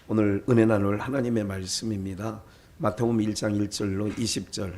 오늘 은혜 나눌 하나님의 말씀입니다. 마태복음 1장 1절로 20절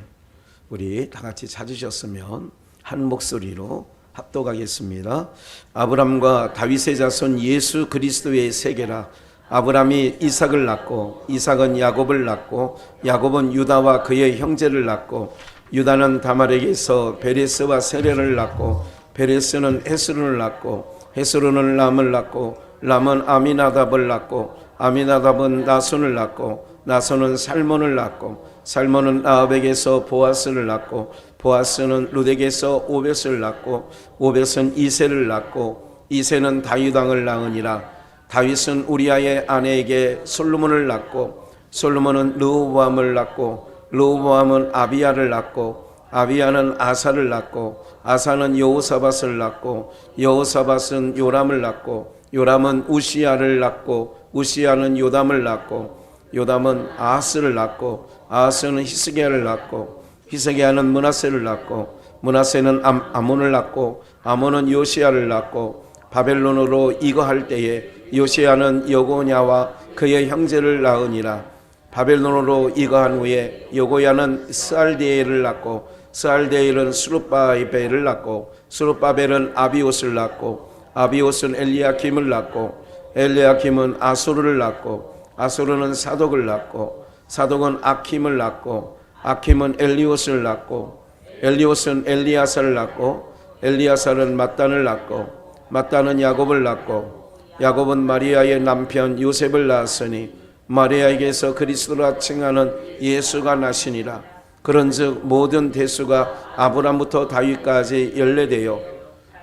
우리 다 같이 찾으셨으면 한 목소리로 합독하겠습니다. 아브람과 다윗의 자손 예수 그리스도의 세계라. 아브람이 이삭을 낳고 이삭은 야곱을 낳고 야곱은 유다와 그의 형제를 낳고 유다는 다말에게서 베레스와 세레를 낳고 베레스는 헤스론을 낳고 헤스론은 람을 낳고 람은 아미나답을 낳고 아미나답은 나손을 낳고 나손은 살몬을 낳고 살몬은 라합에게서 보아스를 낳고 보아스는 룻에게서 오벳을 낳고 오벳은 이새를 낳고 이새는 다윗 왕을 낳으니라. 다윗은 우리아의 아내에게 솔로몬을 낳고 솔로몬은 르호보암을 낳고 르호보암은 아비야를 낳고 아비야는 아사를 낳고 아사는 여호사밧을 낳고 여호사밧은 요람을 낳고 요람은 우시야를 낳고 우시야는 요담을 낳고 요담은 아하스를 낳고 아하스는 히스기야를 낳고 히스기야는 므낫세를 낳고 므낫세는 아몬을 낳고 아몬은 요시야를 낳고 바벨론으로 이거할 때에 요시야는 여고냐와 그의 형제를 낳으니라. 바벨론으로 이거한 후에 여고야는 스알디엘을 낳고 스알디엘은 스룹바벨을 낳고 스룹바벨은 아비옷을 낳고 아비옷은 엘리야킴을 낳고 엘리야킴은 아소르를 낳고 아소르는 사독을 낳고 사독은 아킴을 낳고 아킴은 엘리옷을 낳고 엘리옷은 엘리야사를 낳고 엘리야사는 mat단을 낳고 mat단은 야곱을 낳고 야곱은 마리아의 남편 요셉을 낳았으니 마리아에게서 그리스도라 칭하는 예수가 나시니라. 그런즉 모든 대수가 아브람부터 다윗까지 연례되어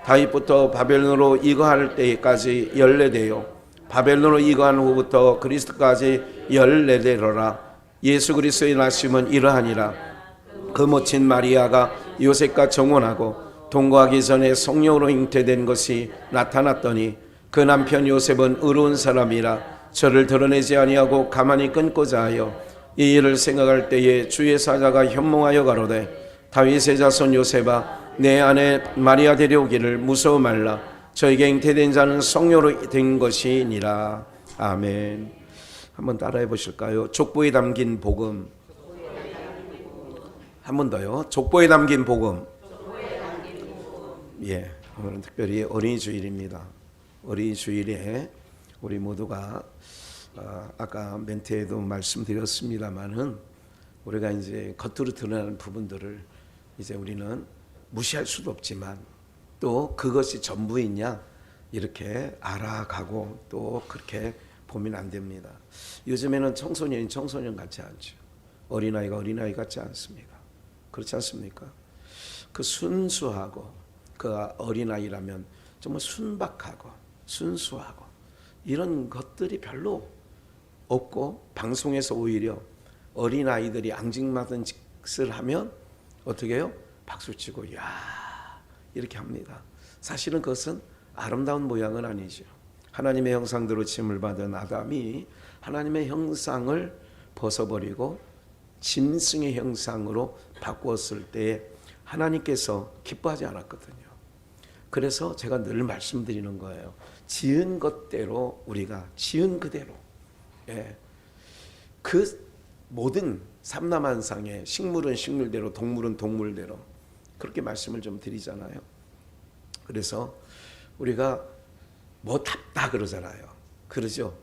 다윗부터 바벨론으로 이거할 때까지 연례되어 바벨론으로 이거한 후부터 그리스도까지 연례되리라. 예수 그리스도의 나심은 이러하니라. 그 모친 마리아가 요셉과 정혼하고 동거하기 전에 성령으로 잉태된 것이 나타났더니 그 남편 요셉은 의로운 사람이라 저를 드러내지 아니하고 가만히 끊고자 하여 이 일을 생각할 때에 주의 사자가 현몽하여 가로되 다윗의 자손 요셉아 내 아내 마리아 데려오기를 무서워 말라. 저에게 잉태된 자는 성령으로 된 것이니라. 아멘. 한번 따라해 보실까요? 족보에 담긴 복음. 한 번 더요. 족보에 담긴 복음. 예, 오늘은 특별히 어린이 주일입니다. 어린이 주일에 우리 모두가 아까 멘트에도 말씀드렸습니다만은 우리가 이제 겉으로 드러나는 부분들을 이제 우리는 무시할 수도 없지만 또 그것이 전부이냐 이렇게 알아가고 또 그렇게 보면 안 됩니다. 요즘에는 청소년이 청소년 같지 않죠. 어린아이가 어린아이 같지 않습니다. 그렇지 않습니까? 그 순수하고 그 어린아이라면 정말 순박하고 순수하고 이런 것들이 별로 없고 방송에서 오히려 어린아이들이 앙증맞은 짓을 하면 어떻게 해요? 박수치고 야 이렇게 합니다. 사실은 그것은 아름다운 모양은 아니죠. 하나님의 형상대로 지음을 받은 아담이 하나님의 형상을 벗어버리고 짐승의 형상으로 바꾸었을 때에 하나님께서 기뻐하지 않았거든요. 그래서 제가 늘 말씀드리는 거예요. 지은 것대로 우리가 지은 그대로 그 모든 삼라만상의 식물은 식물대로 동물은 동물대로 그렇게 말씀을 좀 드리잖아요. 그래서 우리가 뭐 답다 그러잖아요. 그러죠?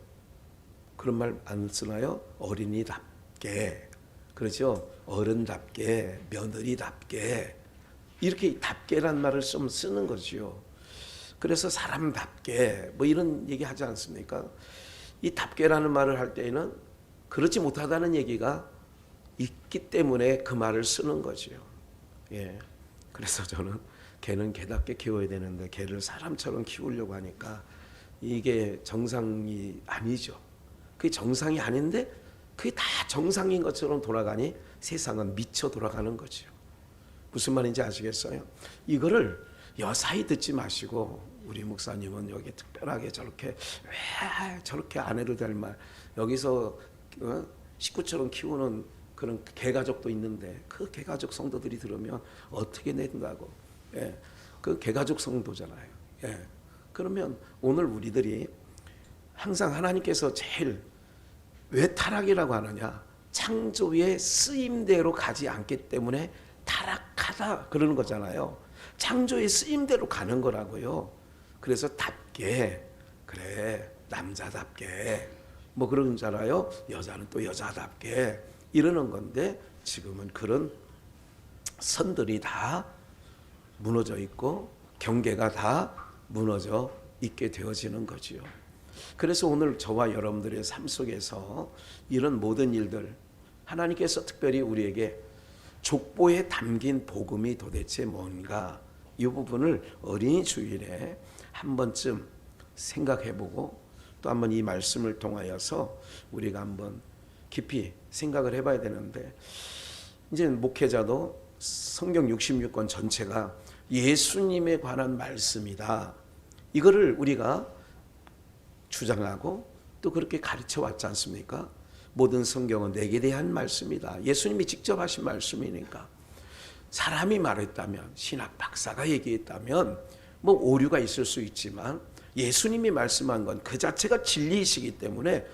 그런 말 안 쓰나요? 어린이답게 그러죠? 어른답게 며느리답게 이렇게 답게란 말을 좀 쓰는 거죠. 그래서 사람답게 뭐 이런 얘기 하지 않습니까? 이 답게라는 말을 할 때에는 그렇지 못하다는 얘기가 있기 때문에 그 말을 쓰는 거죠. 예. 그래서 저는 개는 개답게 키워야 되는데 개를 사람처럼 키우려고 하니까 이게 정상이 아니죠. 그게 정상이 아닌데 그게 다 정상인 것처럼 돌아가니 세상은 미쳐 돌아가는 거죠. 무슨 말인지 아시겠어요? 이거를 여사히 듣지 마시고 우리 목사님은 여기 특별하게 저렇게 왜 저렇게 안 해도 될 말 여기서 식구처럼 키우는 그런 개가족도 있는데 그 개가족 성도들이 들으면 어떻게 된다고 그 개가족 성도잖아요. 그러면 오늘 우리들이 항상 하나님께서 제일 왜 타락이라고 하느냐? 창조의 쓰임대로 가지 않기 때문에 타락하다 그러는 거잖아요. 창조의 쓰임대로 가는 거라고요. 그래서 답게, 그래 남자답게 뭐 그러잖아요. 여자는 또 여자답게 이러는 건데, 지금은 그런 선들이 다 무너져 있고 경계가 다 무너져 있게 되어지는 거지요. 그래서 오늘 저와 여러분들의 삶 속에서 이런 모든 일들, 하나님께서 특별히 우리에게 족보에 담긴 복음이 도대체 뭔가, 이 부분을 어린이 주일에 한 번쯤 생각해보고 또 한 번 이 말씀을 통하여서 우리가 한번 깊이 생각을 해봐야 되는데, 이제 목회자도 성경 66권 전체가 예수님에 관한 말씀이다, 이거를 우리가 주장하고 또 그렇게 가르쳐 왔지 않습니까? 모든 성경은 내게 대한 말씀이다. 예수님이 직접 하신 말씀이니까. 사람이 말했다면, 신학 박사가 얘기했다면 뭐 오류가 있을 수 있지만 예수님이 말씀한 건 그 자체가 진리이시기 때문에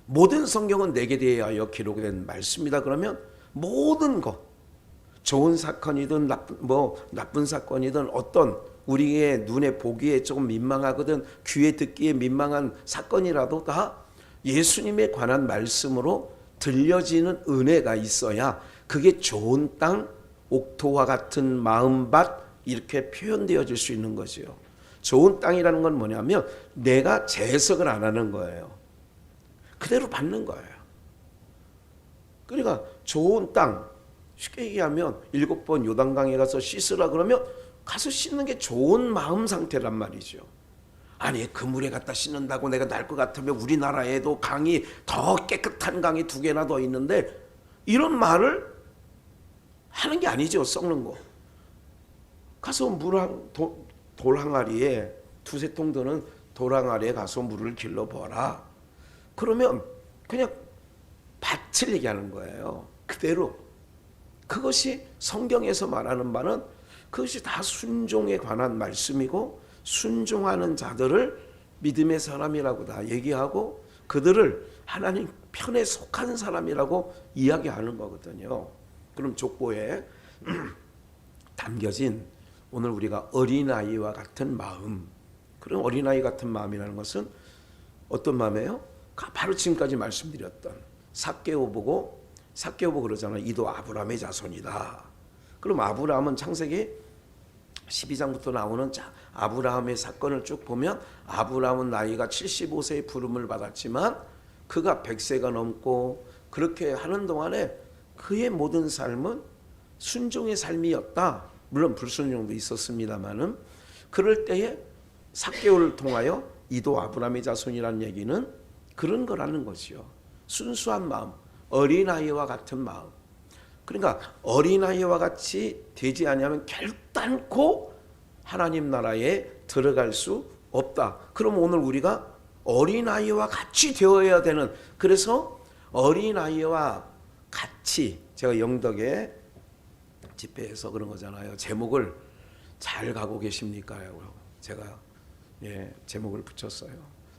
모든 성경은 내게 대하여 기록된 말씀이다. 그러면 모든 것, 좋은 사건이든 나쁜 사건이든, 어떤 우리의 눈에 보기에 조금 민망하거든 귀에 듣기에 민망한 사건이라도 다 예수님에 관한 말씀으로 들려지는 은혜가 있어야 그게 좋은 땅, 옥토와 같은 마음밭, 이렇게 표현되어질 수 있는 거지요. 좋은 땅이라는 건 뭐냐면 내가 재해석을 안 하는 거예요. 그대로 받는 거예요. 그러니까 좋은 땅, 쉽게 얘기하면 7번 요단강에 가서 씻으라 그러면 가서 씻는 게 좋은 마음 상태란 말이죠. 아니 그 물에 갖다 씻는다고 내가 날 것 같으면 우리나라에도 강이, 더 깨끗한 강이 2개나 더 있는데, 이런 말을 하는 게 아니죠. 썩는 거. 가서 돌 항아리에 2-3통 드는 돌 항아리에 가서 물을 길러보라. 그러면 그냥 밭을 얘기하는 거예요. 그대로. 그것이 성경에서 말하는 바는 그것이 다 순종에 관한 말씀이고, 순종하는 자들을 믿음의 사람이라고 다 얘기하고 그들을 하나님 편에 속한 사람이라고 이야기하는 거거든요. 그럼 족보에 담겨진 오늘 우리가 어린아이와 같은 마음, 그런 어린아이 같은 마음이라는 것은 어떤 마음이에요? 바로 지금까지 말씀드렸던 삭개오 보고 그러잖아요. 이도 아브라함의 자손이다. 그럼 아브라함은 창세기 12장부터 나오는 아브라함의 사건을 쭉 보면, 아브라함은 나이가 75세의 부름을 받았지만 그가 100세가 넘고 그렇게 하는 동안에 그의 모든 삶은 순종의 삶이었다. 물론 불순종도 있었습니다만은, 그럴 때에 삭개오를 통하여 이도 아브라함의 자손이라는 얘기는 그런 거라는 것이요. 순수한 마음, 어린아이와 같은 마음. 그러니까 어린아이와 같이 되지 않으면 결단코 하나님 나라에 들어갈 수 없다. 그럼 오늘 우리가 어린아이와 같이 되어야 되는, 그래서 어린아이와 같이, 제가 영덕에 집회에서 그런 거잖아요. 제목을 잘 가고 계십니까? 제가 제목을 붙였어요.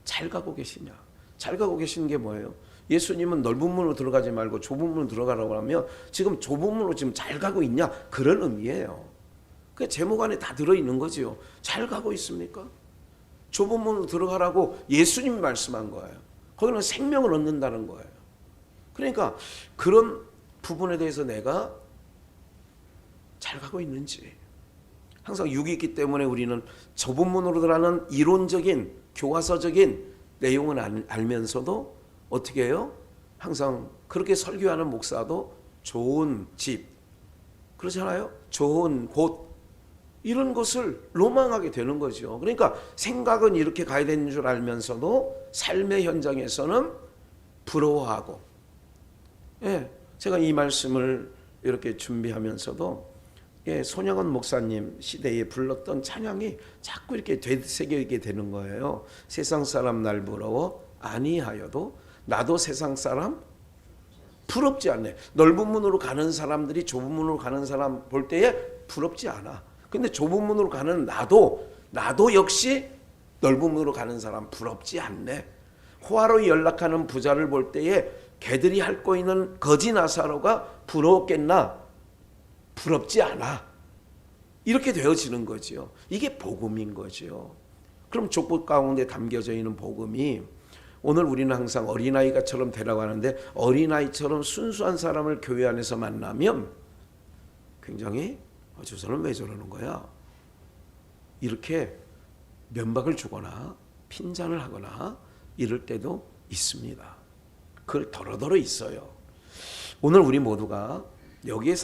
잘 가고 계시냐? 잘 가고 계시는 게 뭐예요? 예수님은 넓은 문으로 들어가지 말고 좁은 문으로 들어가라고 하면 지금 좁은 문으로 지금 잘 가고 있냐? 그런 의미예요. 그 제목 안에 다 들어있는 거지요. 잘 가고 있습니까? 좁은 문으로 들어가라고 예수님이 말씀한 거예요. 거기는 생명을 얻는다는 거예요. 그러니까 그런 부분에 대해서 내가 잘 가고 있는지, 항상 육이 있기 때문에 우리는 좁은 문으로 들어가는 이론적인 교과서적인 내용은 알면서도 어떻게 해요? 항상 그렇게 설교하는 목사도 좋은 집, 그렇잖아요? 좋은 곳, 이런 것을 로망하게 되는 거죠. 그러니까 생각은 이렇게 가야 되는 줄 알면서도 삶의 현장에서는 부러워하고, 제가 이 말씀을 이렇게 준비하면서도 손영원 목사님 시대에 불렀던 찬양이 자꾸 이렇게 되새기게 되는 거예요. 세상 사람 날 부러워 아니하여도 나도 세상 사람 부럽지 않네. 넓은 문으로 가는 사람들이 좁은 문으로 가는 사람 볼 때에 부럽지 않아. 근데 좁은 문으로 가는 나도 역시 넓은 문으로 가는 사람 부럽지 않네. 호화로 연락하는 부자를 볼 때에 개들이 핥고 있는 거지 나사로가 부러웠겠나? 부럽지 않아. 이렇게 되어지는 거지요. 이게 복음인 거지요. 그럼 족보 가운데 담겨져 있는 복음이 오늘 우리는 항상 어린아이가처럼 되라고 하는데 어린아이처럼 순수한 사람을 교회 안에서 만나면 굉장히 저 사람 왜 저러는 거야? 이렇게 면박을 주거나 핀잔을 하거나 이럴 때도 있습니다. 그걸 더러더러 있어요. 오늘 우리 모두가 여기에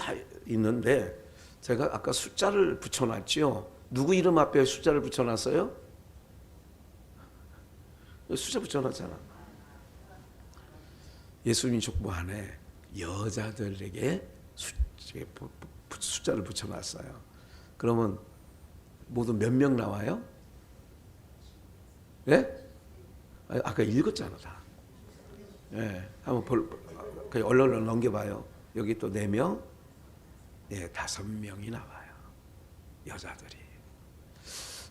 있는데 제가 아까 숫자를 붙여놨죠. 누구 이름 앞에 숫자를 붙여놨어요? 숫자 붙여놨잖아. 예수님 족보 안에 여자들에게 숫자를 붙여놨어요. 그러면 모두 몇 명 나와요? 예? 아까 읽었잖아 다. 예, 한번 얼른 넘겨봐요. 여기 또 4명, 예, 5명이 나와요. 여자들이.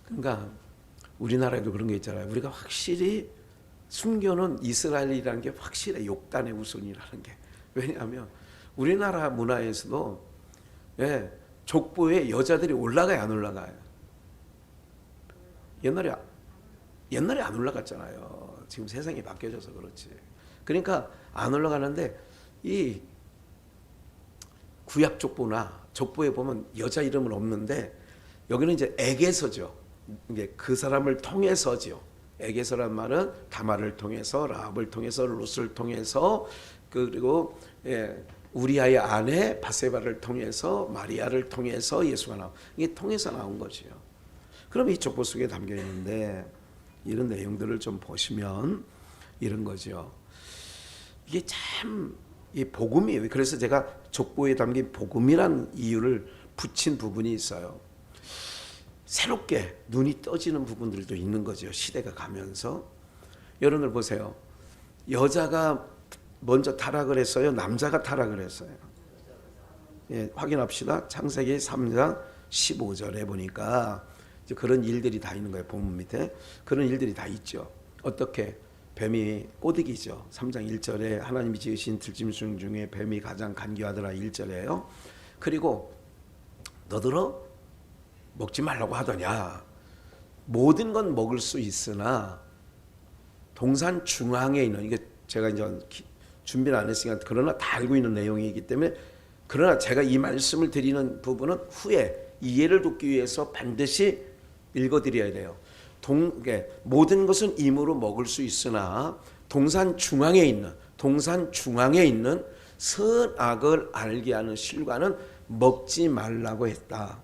그러니까 우리나라에도 그런 게 있잖아요. 우리가 확실히 숨겨놓은 이스라엘이라는 게 확실해. 욕단의 우선이라는 게. 왜냐하면 우리나라 문화에서도 예, 족보에 여자들이 올라가요, 안 올라가요? 옛날에 안 올라갔잖아요. 지금 세상이 바뀌어져서 그렇지. 그러니까 안 올라가는데 이 구약 족보나 족보에 보면 여자 이름은 없는데 여기는 이제 에게서죠. 이게 그 사람을 통해서죠. 에게서란 말은 다말을 통해서, 라합을 통해서, 룻을 통해서, 그리고 우리아의 아내 바세바를 통해서, 마리아를 통해서 예수가 나온, 이게 통해서 나온 거지요. 그럼 이 족보 속에 담겨 있는데 이런 내용들을 좀 보시면 이런 거죠. 이게 참 이 복음이에요. 그래서 제가 족보에 담긴 복음이란 이유를 붙인 부분이 있어요. 새롭게 눈이 떠지는 부분들도 있는 거죠. 시대가 가면서. 여러분들 보세요. 여자가 먼저 타락을 했어요? 남자가 타락을 했어요? 예, 확인합시다. 창세기 3장 15절에 보니까 이제 그런 일들이 다 있는 거예요. 본문 밑에. 그런 일들이 다 있죠. 어떻게? 뱀이 꼬드기죠. 3장 1절에 하나님이 지으신 들짐승 중에 뱀이 가장 간교하더라 1절에요. 그리고 너더러 먹지 말라고 하더냐. 모든 건 먹을 수 있으나 동산 중앙에 있는, 이게 제가 이제 준비를 안 했으니까 그러나 다 알고 있는 내용이기 때문에, 그러나 제가 이 말씀을 드리는 부분은 후에 이해를 돕기 위해서 반드시 읽어드려야 돼요. 모든 것은 임으로 먹을 수 있으나 동산 중앙에 있는 선악을 알게 하는 실과는 먹지 말라고 했다.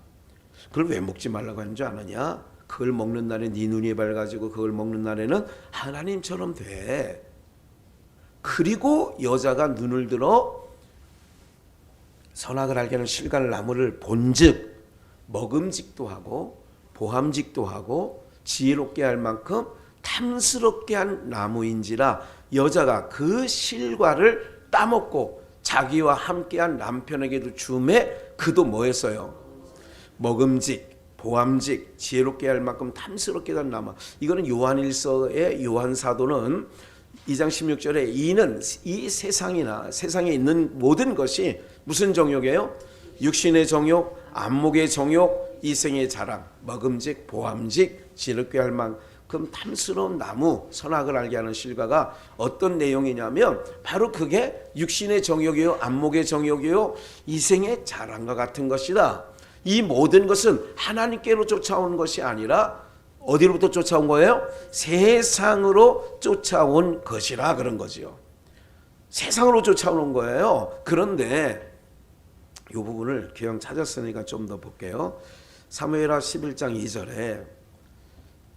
그걸 왜 먹지 말라고 하는 줄 아느냐? 그걸 먹는 날에 네 눈이 밝아지고 그걸 먹는 날에는 하나님처럼 돼. 그리고 여자가 눈을 들어 선악을 알게 하는 실과를 나무를 본즉 먹음직도 하고 보함직도 하고 지혜롭게 할 만큼 탐스럽게 한 나무인지라. 여자가 그 실과를 따먹고 자기와 함께한 남편에게도 주매 그도 뭐 했어요? 먹음직, 보함직, 지혜롭게 할 만큼 탐스럽게 한 나무. 이거는 요한일서의 요한 사도는 2장 16절에 이는 이 세상이나 세상에 있는 모든 것이 무슨 정욕이에요? 육신의 정욕, 안목의 정욕, 이생의 자랑, 먹음직, 보함직, 지혜롭게 할 만큼 탐스러운 나무, 선악을 알게 하는 실과가 어떤 내용이냐면 바로 그게 육신의 정욕이요, 안목의 정욕이요, 이생의 자랑과 같은 것이다. 이 모든 것은 하나님께로 쫓아온 것이 아니라 어디로부터 쫓아온 거예요? 세상으로 쫓아온 것이라 그런 거지요. 세상으로 쫓아오는 거예요. 그런데 이 부분을 기왕 찾았으니까 좀 더 볼게요. 사무엘하 11장 2절에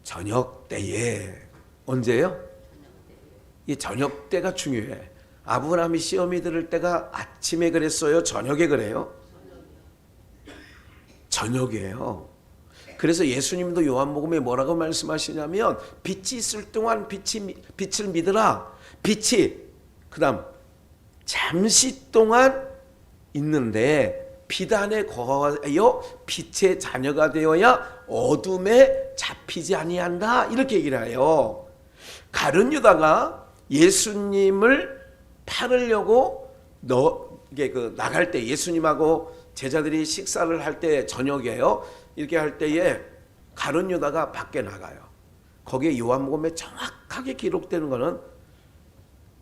저녁 때에, 언제요? 이 저녁 때가 중요해. 아브라함이 시험이 들을 때가 아침에 그랬어요? 저녁에 그래요? 저녁이에요. 그래서 예수님도 요한복음에 뭐라고 말씀하시냐면 빛이 있을 동안 빛을 믿으라. 빛이 그 다음 잠시 동안 있는데 빛 안에 거하여 빛의 자녀가 되어야 어둠에 잡히지 아니한다. 이렇게 얘기를 해요. 가룟 유다가 예수님을 팔으려고 나갈 때, 예수님하고 제자들이 식사를 할 때, 저녁에요, 이렇게 할 때에 가룟 유다가 밖에 나가요. 거기에 요한복음에 정확하게 기록되는 것은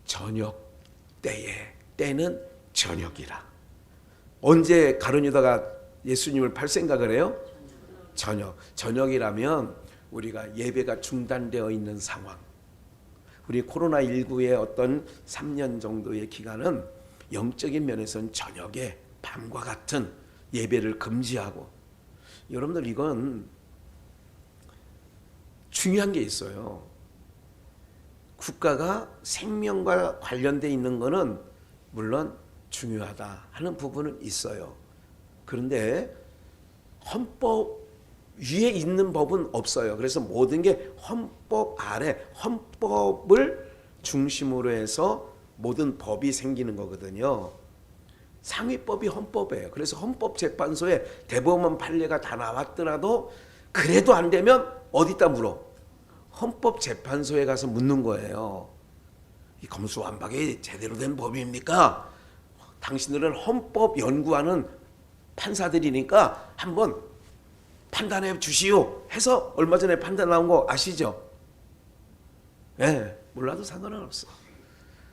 저녁 때에, 때는 저녁이라. 언제 가룟 유다가 예수님을 팔 생각을 해요? 저녁이라면 우리가 예배가 중단되어 있는 상황, 우리 코로나19의 어떤 3년 정도의 기간은 영적인 면에서는 저녁에 밤과 같은 예배를 금지하고, 여러분들 이건 중요한 게 있어요. 국가가 생명과 관련되어 있는 것은 물론 중요하다 하는 부분은 있어요. 그런데 헌법 위에 있는 법은 없어요. 그래서 모든 게 헌법 아래, 헌법을 중심으로 해서 모든 법이 생기는 거거든요. 상위법이 헌법이에요. 그래서 헌법재판소에 대법원 판례가 다 나왔더라도 그래도 안 되면 어디다 물어? 헌법재판소에 가서 묻는 거예요. 이 검수완박이 제대로 된 법입니까? 당신들은 헌법 연구하는 판사들이니까 한번 판단해 주시오 해서 얼마 전에 판단 나온 거 아시죠? 예, 몰라도 상관은 없어.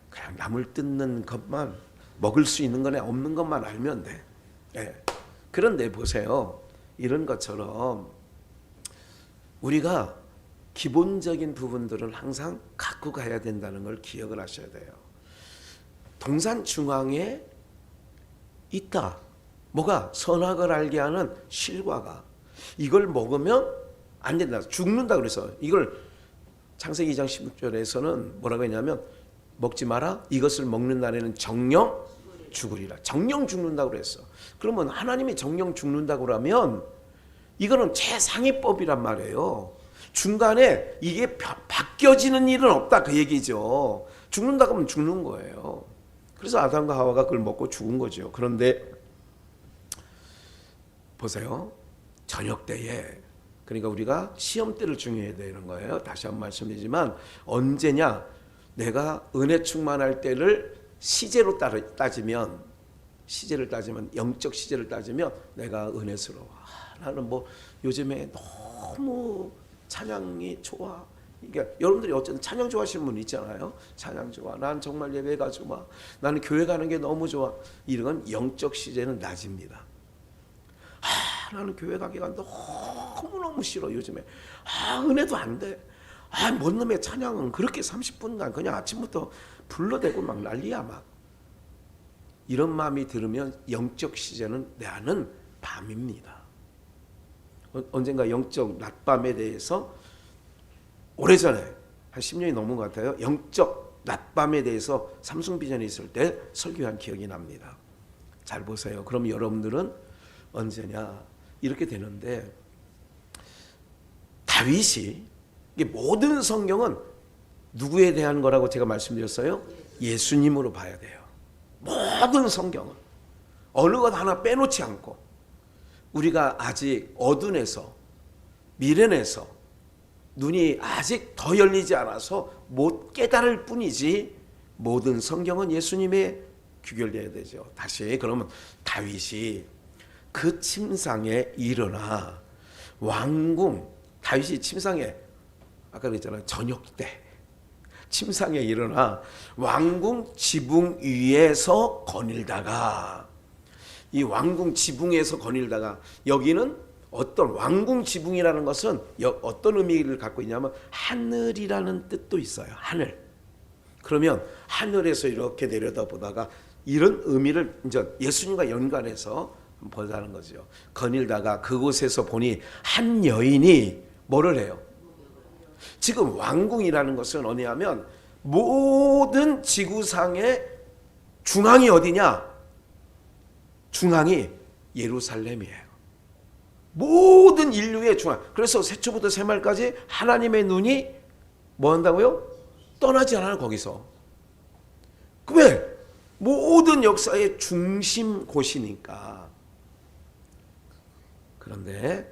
그냥 남을 뜯는 것만, 먹을 수 있는 거네 없는 것만 알면 돼. 예. 그런데 보세요. 이런 것처럼 우리가 기본적인 부분들을 항상 갖고 가야 된다는 걸 기억을 하셔야 돼요. 동산 중앙에 있다. 뭐가? 선악을 알게 하는 실과가. 이걸 먹으면 안 된다. 죽는다 그래서 이걸 창세기 2장 16절에서는 뭐라고 했냐면 먹지 마라. 이것을 먹는 날에는 정령 죽으리라. 정령 죽는다고 그랬어. 그러면 하나님이 정령 죽는다고 그러면 이거는 최상위법이란 말이에요. 중간에 이게 바뀌어지는 일은 없다 그 얘기죠. 죽는다고 하면 죽는 거예요. 그래서 아담과 하와가 그걸 먹고 죽은 거죠. 그런데 보세요. 저녁 때에, 그러니까 우리가 시험 때를 중요해야 되는 거예요. 다시 한번 말씀드리지만 언제냐? 내가 은혜 충만할 때를 시제로 따지면, 영적 시제를 따지면 내가 은혜스러워. 나는 뭐 요즘에 너무 찬양이 좋아. 그러니까 여러분들이 어쨌든 찬양 좋아하시는 분 있잖아요. 찬양 좋아. 난 정말 예배가 좋아. 나는 교회 가는 게 너무 좋아. 이런 영적 시제는 낮입니다. 나는 교회 가기가 너무너무 싫어 요즘에. 은혜도 안 돼. 뭔 놈의 찬양은 그렇게 30분간 그냥 아침부터 불러대고 막 난리야 막. 이런 마음이 들으면 영적 시제는 나는 밤입니다. 언젠가 영적 낮밤에 대해서 오래전에 한 10년이 넘은 것 같아요. 영적 낮밤에 대해서 삼성비전에 있을 때 설교한 기억이 납니다. 잘 보세요. 그럼 여러분들은 언제냐? 이렇게 되는데 다윗이, 이게 모든 성경은 누구에 대한 거라고 제가 말씀드렸어요? 예수님으로 봐야 돼요. 모든 성경은 어느 것 하나 빼놓지 않고, 우리가 아직 어둠에서 미련에서 눈이 아직 더 열리지 않아서 못 깨달을 뿐이지 모든 성경은 예수님에 귀결되어야 되죠. 다시 그러면 다윗이 그 침상에 일어나 왕궁, 다윗이 침상에 아까 그랬잖아요. 저녁 때 침상에 일어나 왕궁 지붕 위에서 거닐다가, 이 왕궁 지붕에서 거닐다가, 여기는 어떤 왕궁 지붕이라는 것은 어떤 의미를 갖고 있냐면 하늘이라는 뜻도 있어요. 하늘. 그러면 하늘에서 이렇게 내려다보다가 이런 의미를 이제 예수님과 연관해서 보자는 거죠. 거닐다가 그곳에서 보니 한 여인이 뭐를 해요? 지금 왕궁이라는 것은 어디냐면 모든 지구상의 중앙이 어디냐? 중앙이 예루살렘이에요. 모든 인류의 중앙. 그래서 새초부터 새말까지 하나님의 눈이 뭐 한다고요? 떠나지 않아요 거기서. 왜? 모든 역사의 중심 곳이니까. 그런데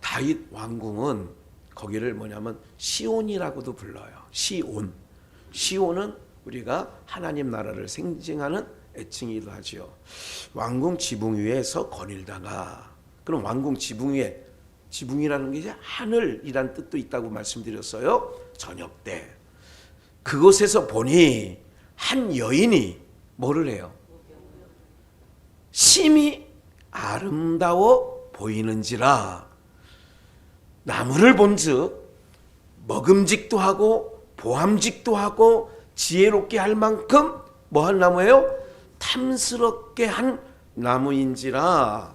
다윗 왕궁은 거기를 뭐냐면 시온이라고도 불러요. 시온. 시온은 우리가 하나님 나라를 상징하는 애칭이기도 하지요. 왕궁 지붕 위에서 거닐다가, 그럼 왕궁 지붕 위에, 지붕이라는 게 이제 하늘이란 뜻도 있다고 말씀드렸어요. 저녁 때 그곳에서 보니 한 여인이 뭐를 해요? 심히 아름다워 보이는지라 나무를 본즉 먹음직도 하고 보암직도 하고 지혜롭게 할 만큼 뭐한 나무예요? 탐스럽게 한 나무인지라.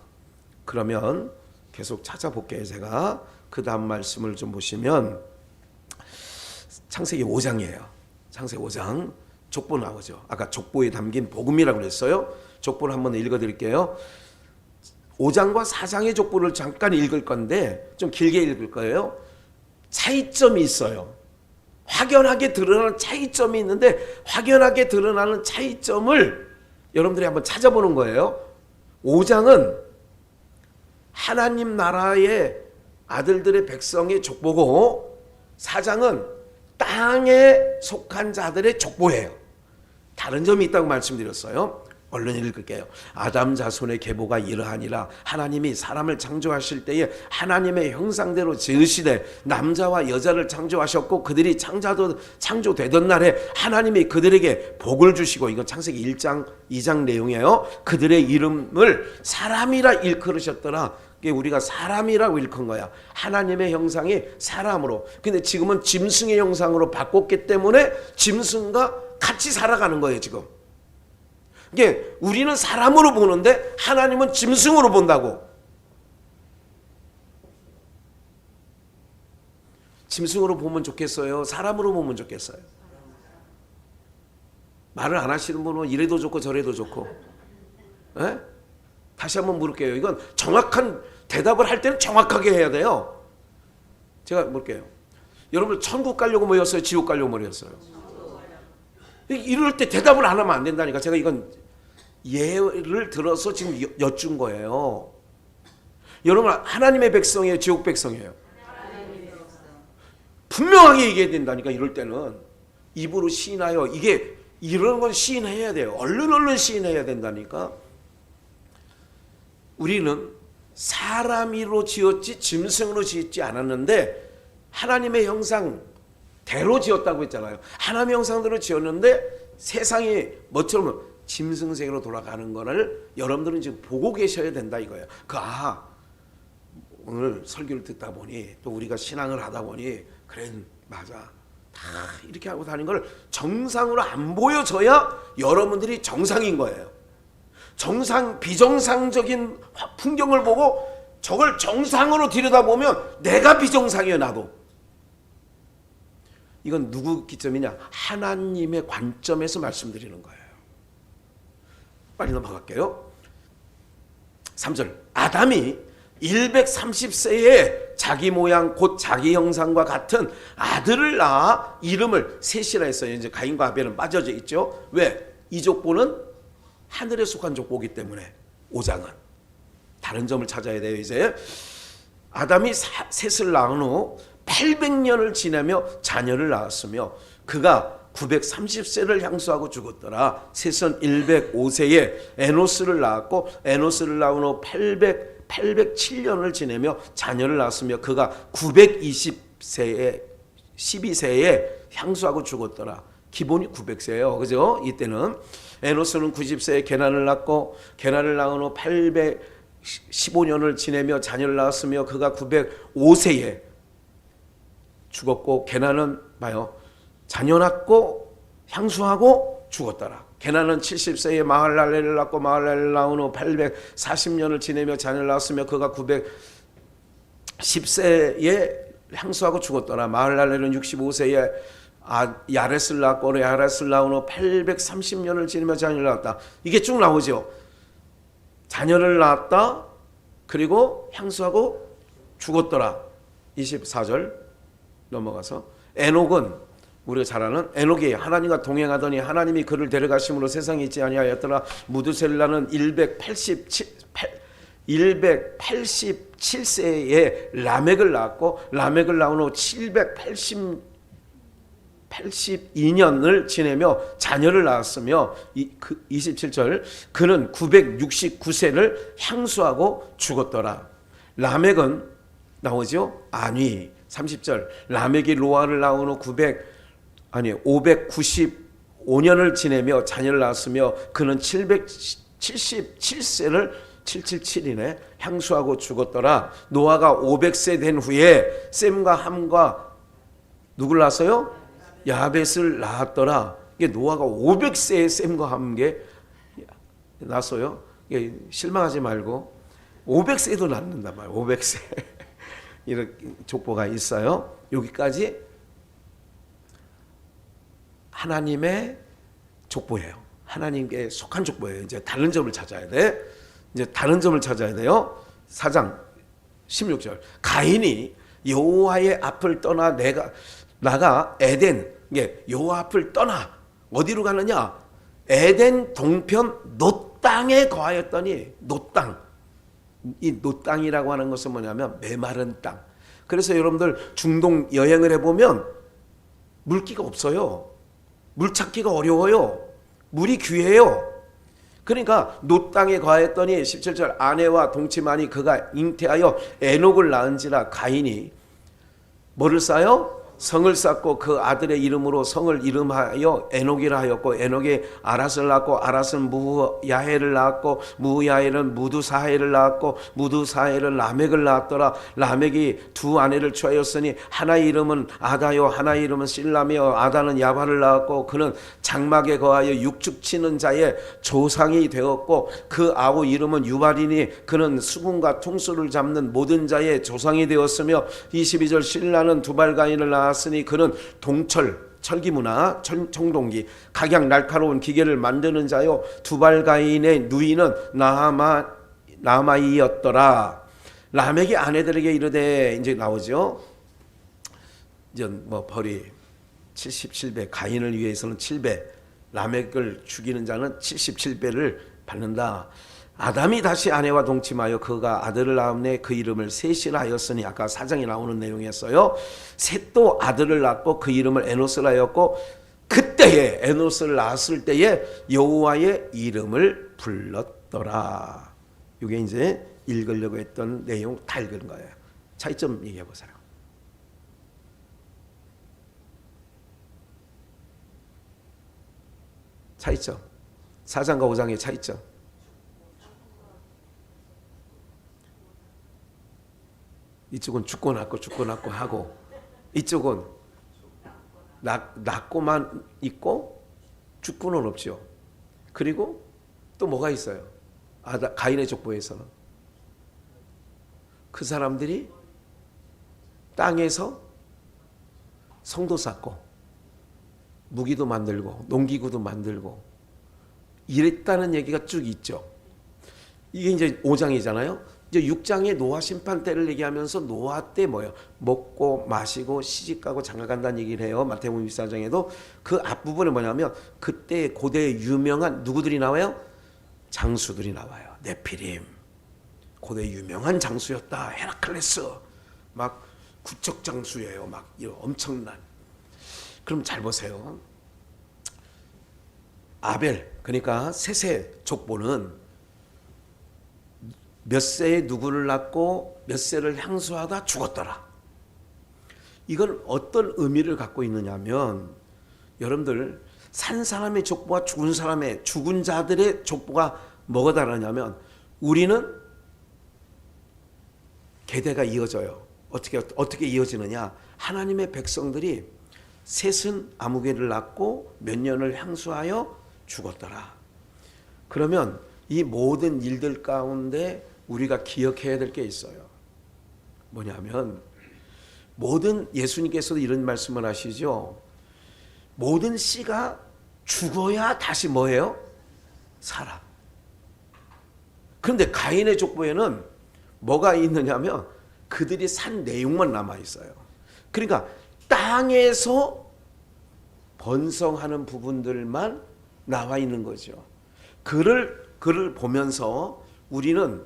그러면 계속 찾아볼게요. 제가 그 다음 말씀을 좀 보시면 창세기 5장이에요. 창세기 5장 족보 나오죠. 아까 족보에 담긴 복음이라고 그랬어요. 족보를 한번 읽어드릴게요. 5장과 4장의 족보를 잠깐 읽을 건데 좀 길게 읽을 거예요. 차이점이 있어요. 확연하게 드러나는 차이점이 있는데 확연하게 드러나는 차이점을 여러분들이 한번 찾아보는 거예요. 5장은 하나님 나라의 아들들의 백성의 족보고 4장은 땅에 속한 자들의 족보예요. 다른 점이 있다고 말씀드렸어요. 얼른 읽을게요. 아담 자손의 계보가 이러하니라. 하나님이 사람을 창조하실 때에 하나님의 형상대로 지으시되 남자와 여자를 창조하셨고 그들이 창조되던 날에 하나님이 그들에게 복을 주시고, 이건 창세기 1장 2장 내용이에요. 그들의 이름을 사람이라 일컬으셨더라. 이게 우리가 사람이라고 일컫은 거야. 하나님의 형상이 사람으로. 근데 지금은 짐승의 형상으로 바꿨기 때문에 짐승과 같이 살아가는 거예요 지금. 이게 우리는 사람으로 보는데 하나님은 짐승으로 본다고. 짐승으로 보면 좋겠어요? 사람으로 보면 좋겠어요? 말을 안 하시는 분은 이래도 좋고 저래도 좋고. 에? 다시 한번 물을게요. 이건 정확한 대답을 할 때는 정확하게 해야 돼요. 제가 물을게요. 여러분 천국 가려고 모였어요? 지옥 가려고 모였어요? 이럴 때 대답을 안 하면 안 된다니까. 제가 이건 예를 들어서 지금 여쭌 거예요. 여러분 하나님의 백성이에요? 지옥 백성이에요? 분명하게 얘기해야 된다니까. 이럴 때는 입으로 시인하여, 이게 이런 건 시인해야 돼요. 얼른 시인해야 된다니까. 우리는 사람으로 지었지 짐승으로 짓지 않았는데 하나님의 형상대로 지었다고 했잖아요. 하나님의 형상대로 지었는데 세상이 뭐처럼 짐승색으로 돌아가는 거를 여러분들은 지금 보고 계셔야 된다 이거예요. 오늘 설교를 듣다 보니 또 우리가 신앙을 하다 보니 그래 맞아 다 이렇게 하고 다니는 걸 정상으로 안 보여져야 여러분들이 정상인 거예요. 비정상적인 풍경을 보고 저걸 정상으로 들여다보면 내가 비정상이에요. 나도. 이건 누구 기점이냐? 하나님의 관점에서 말씀드리는 거예요. 빨리 넘어갈게요. 3절. 아담이 130세에 자기 모양 곧 자기 형상과 같은 아들을 낳아 이름을 셋이라 했어요. 이제 가인과 아벨은 빠져져 있죠. 왜? 이 족보는 하늘에 속한 족보기 때문에 5장은 다른 점을 찾아야 돼요. 이제 아담이 셋을 낳은 후 800년을 지나며 자녀를 낳았으며 그가 930세를 향수하고 죽었더라. 셋은 105세에 에노스를 낳았고 에노스를 낳은 후 807년을 지내며 자녀를 낳았으며 그가 920세에 12세에 향수하고 죽었더라. 기본이 900세예요. 그죠? 이때는 에노스는 90세에 게난을 낳고 게난을 낳은 후 815년을 지내며 자녀를 낳았으며 그가 905세에 죽었고 게난은 봐요. 자녀 낳고 향수하고 죽었더라. 게난은 70세에 마할랄레를 낳고 마할랄레를 낳은 후 840년을 지내며 자녀를 낳았으며 그가 910세에 향수하고 죽었더라. 마할랄레는 65세에 야렛을 낳고 야렛을 낳은 후 830년을 지내며 자녀를 낳았다. 이게 쭉 나오죠. 자녀를 낳았다. 그리고 향수하고 죽었더라. 24절 넘어가서 에녹은 우리가 잘 아는 에녹이 하나님과 동행하더니 하나님이 그를 데려가심으로 세상에 있지 아니하였더라. 무드셀라는 187세에 라멕을 낳았고 라멕을 낳은 후 782년을 지내며 자녀를 낳았으며 27절 그는 969세를 향수하고 죽었더라. 라멕은 나오죠? 아니 30절 라멕이 로아를 낳은 후 595년을 지내며 자녀를 낳았으며 그는 777세를 777이네 향수하고 죽었더라. 노아가 500세 된 후에 셈과 함과 누굴 낳았어요? 야벳을 낳았더라. 이게 노아가 500세에 셈과 함께 낳았어요. 실망하지 말고 500세도 낳는단 말이에요. 500세 이렇게 족보가 있어요. 여기까지 하나님의 족보예요. 하나님께 속한 족보예요. 이제 다른 점을 찾아야 돼. 이제 다른 점을 찾아야 돼요. 4장 16절 가인이 여호와의 앞을 떠나 나가 에덴 여호와 앞을 떠나 어디로 가느냐? 에덴 동편 놋 땅에 거하였더니 놋 땅. 이 놋 땅이라고 하는 것은 뭐냐면 메마른 땅. 그래서 여러분들 중동 여행을 해보면 물기가 없어요. 물 찾기가 어려워요. 물이 귀해요. 그러니까 놋 땅에 거하였더니 17절 아내와 동침하니 그가 잉태하여 에녹을 낳은지라 가인이 뭐를 쌓아요? 성을 쌓고 그 아들의 이름으로 성을 이름하여 에녹이라 하였고 에녹이 아랏을 낳고 아랏은 무야헬을 낳았고 무야헬은 무두사헬을 낳았고 무두사헬은 라멕을 낳았더라. 라멕이 두 아내를 취하였으니 하나의 이름은 아다요 하나의 이름은 실라며 아다는 야발을 낳았고 그는 장막에 거하여 육축치는 자의 조상이 되었고 그 아우 이름은 유발이니 그는 수군과 통수를 잡는 모든 자의 조상이 되었으며 22절 실라는 두발가인을 낳았으니 그는 동철 철기문화 청동기 각양 날카로운 기계를 만드는 자요 두발가인의 누이는 나아마이였더라. 라멕이 아내들에게 이르되 이제 나오죠. 이제 뭐 벌이 77배 가인을 위해서는 7배 라멕을 죽이는 자는 77배를 받는다. 아담이 다시 아내와 동침하여 그가 아들을 낳음에 그 이름을 셋이라 하였으니 아까 4장에 나오는 내용이었어요. 셋도 아들을 낳고 그 이름을 에노스라 하였고 그때에 에노스를 낳았을 때에 여호와의 이름을 불렀더라. 이게 이제 읽으려고 했던 내용 다 읽은 거예요. 차이점 얘기해 보세요. 차이점 4장과 5장의 차이점. 이쪽은 죽고 낳고 하고 이쪽은 낳고만 있고 죽고는 없죠. 그리고 또 뭐가 있어요? 가인의 족보에서는 그 사람들이 땅에서 성도 쌓고 무기도 만들고 농기구도 만들고 이랬다는 얘기가 쭉 있죠. 이게 이제 5장이잖아요. 이제 6장에 노아 심판 때를 얘기하면서 노아 때 뭐예요? 먹고 마시고 시집가고 장가간다는 얘기를 해요. 마태복음 24장에도 그 앞부분에 뭐냐면 그때 고대에 유명한 누구들이 나와요? 장수들이 나와요. 네피림. 고대 유명한 장수였다. 헤라클레스. 막 국적 장수예요. 막 엄청난. 그럼 잘 보세요. 아벨 그러니까 셋의 족보는 몇 세에 누구를 낳고 몇 세를 향수하다 죽었더라. 이건 어떤 의미를 갖고 있느냐면 여러분들 산 사람의 족보와 죽은 자들의 족보가 뭐가 다르냐면 우리는 계대가 이어져요. 어떻게 이어지느냐? 하나님의 백성들이 셋은 아무개를 낳고 몇 년을 향수하여 죽었더라. 그러면 이 모든 일들 가운데 우리가 기억해야 될 게 있어요. 뭐냐면 모든 예수님께서도 이런 말씀을 하시죠. 모든 씨가 죽어야 다시 뭐예요? 살아. 그런데 가인의 족보에는 뭐가 있느냐면 그들이 산 내용만 남아 있어요. 그러니까 땅에서 번성하는 부분들만 나와 있는 거죠. 글을 보면서 우리는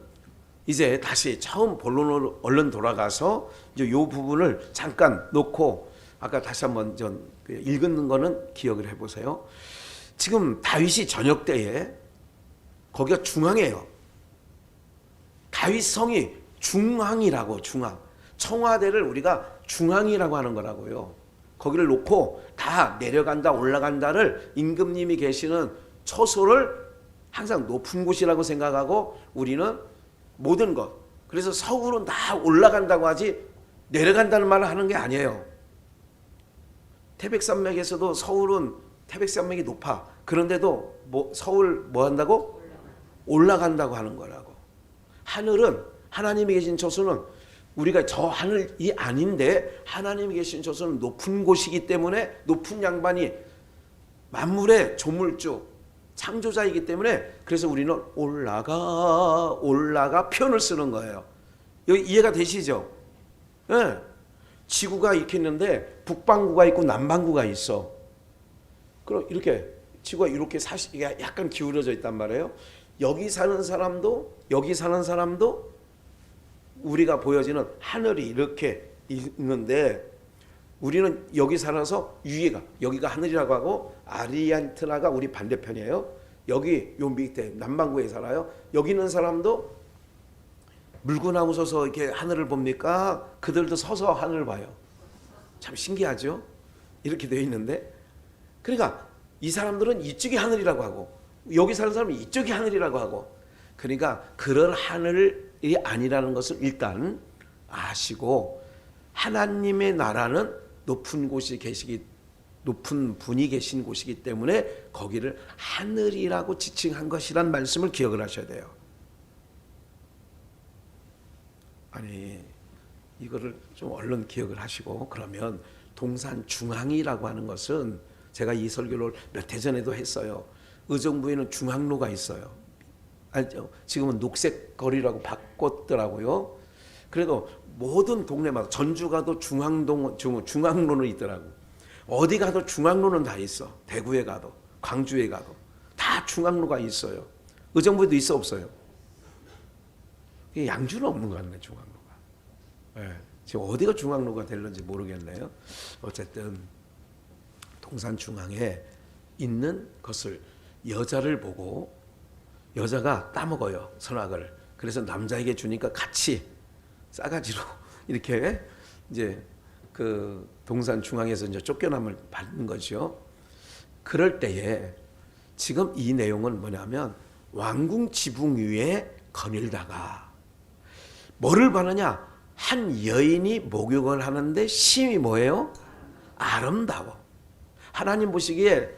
이제 다시 처음 본론으로 얼른 돌아가서 이제 요 부분을 잠깐 놓고 아까 다시 한번 전 읽은 거는 기억을 해보세요. 지금 다윗이 저녁 때에 거기가 중앙이에요. 다윗성이 중앙이라고. 중앙. 청와대를 우리가 중앙이라고 하는 거라고요. 거기를 놓고 다 내려간다 올라간다를 임금님이 계시는 처소를 항상 높은 곳이라고 생각하고 우리는 모든 것. 그래서 서울은 다 올라간다고 하지 내려간다는 말을 하는 게 아니에요. 태백산맥에서도 서울은 태백산맥이 높아. 그런데도 서울 뭐 한다고? 올라간다고 하는 거라고. 하늘은 하나님이 계신 처소는 우리가 저 하늘이 아닌데 하나님이 계신 처소는 높은 곳이기 때문에 높은 양반이 만물의 조물주 창조자이기 때문에 그래서 우리는 올라가 표현을 쓰는 거예요. 여기 이해가 되시죠? 네. 지구가 이렇게 있는데 북반구가 있고 남반구가 있어. 그럼 이렇게 지구가 이렇게 약간 기울어져 있단 말이에요. 여기 사는 사람도 우리가 보여지는 하늘이 이렇게 있는데 우리는 여기 살아서 여기가 하늘이라고 하고 아리안트나가 우리 반대편이에요. 여기 요 밑에 남반구에 살아요. 여기 있는 사람도 물구나무 서서 이렇게 하늘을 봅니까? 그들도 서서 하늘을 봐요. 참 신기하죠? 이렇게 되어 있는데 그러니까 이 사람들은 이쪽이 하늘이라고 하고 여기 사는 사람은 이쪽이 하늘이라고 하고 그러니까 그런 하늘이 아니라는 것을 일단 아시고 하나님의 나라는 높은 분이 계신 곳이기 때문에 거기를 하늘이라고 지칭한 것이란 말씀을 기억을 하셔야 돼요. 아니 이거를 좀 얼른 기억을 하시고 그러면 동산 중앙이라고 하는 것은 제가 이 설교를 몇 해 전에도 했어요. 의정부에는 중앙로가 있어요. 알죠? 지금은 녹색 거리라고 바꿨더라고요. 그래도 모든 동네마다 전주 가도 중앙로는 있더라고. 어디 가도 중앙로는 다 있어. 대구에 가도 광주에 가도 다 중앙로가 있어요. 의정부에도 있어 없어요? 양주는 없는 것 같네 중앙로가. 네. 지금 어디가 중앙로가 될는지 모르겠네요. 어쨌든 동산 중앙에 있는 것을 여자를 보고 여자가 따먹어요 선악을. 그래서 남자에게 주니까 같이 싸가지로 이렇게 이제 그 동산 중앙에서 이제 쫓겨남을 받는 거죠. 그럴 때에 지금 이 내용은 뭐냐면 왕궁 지붕 위에 거닐다가 뭐를 바느냐? 한 여인이 목욕을 하는데 심히 뭐예요? 아름다워. 하나님 보시기에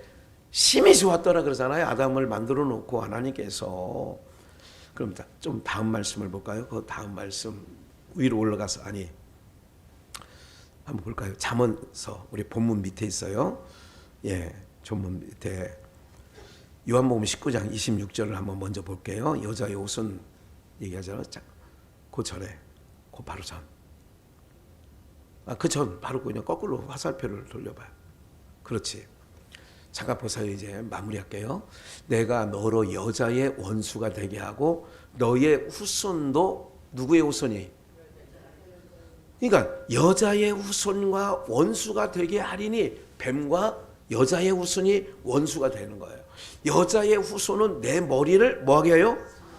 심히 좋았더라 그러잖아요. 아담을 만들어 놓고 하나님께서. 그럼 좀 다음 말씀을 볼까요? 그 다음 말씀 위로 올라가서 한번 볼까요? 잠언서 우리 본문 밑에 있어요. 예, 본문 밑에 요한복음 19장 26절을 한번 먼저 볼게요. 여자의 옷은 얘기하잖아요. 그 전에, 그 바로 전. 그 전 바로 그냥 거꾸로 화살표를 돌려봐요. 그렇지. 잠깐 보세요. 이제 마무리할게요. 내가 너로 여자의 원수가 되게 하고 너의 후손도 누구의 후손이? 그러니까 여자의 후손과 원수가 되게 하리니 뱀과 여자의 후손이 원수가 되는 거예요. 여자의 후손은 내 머리를 뭐하게 해요?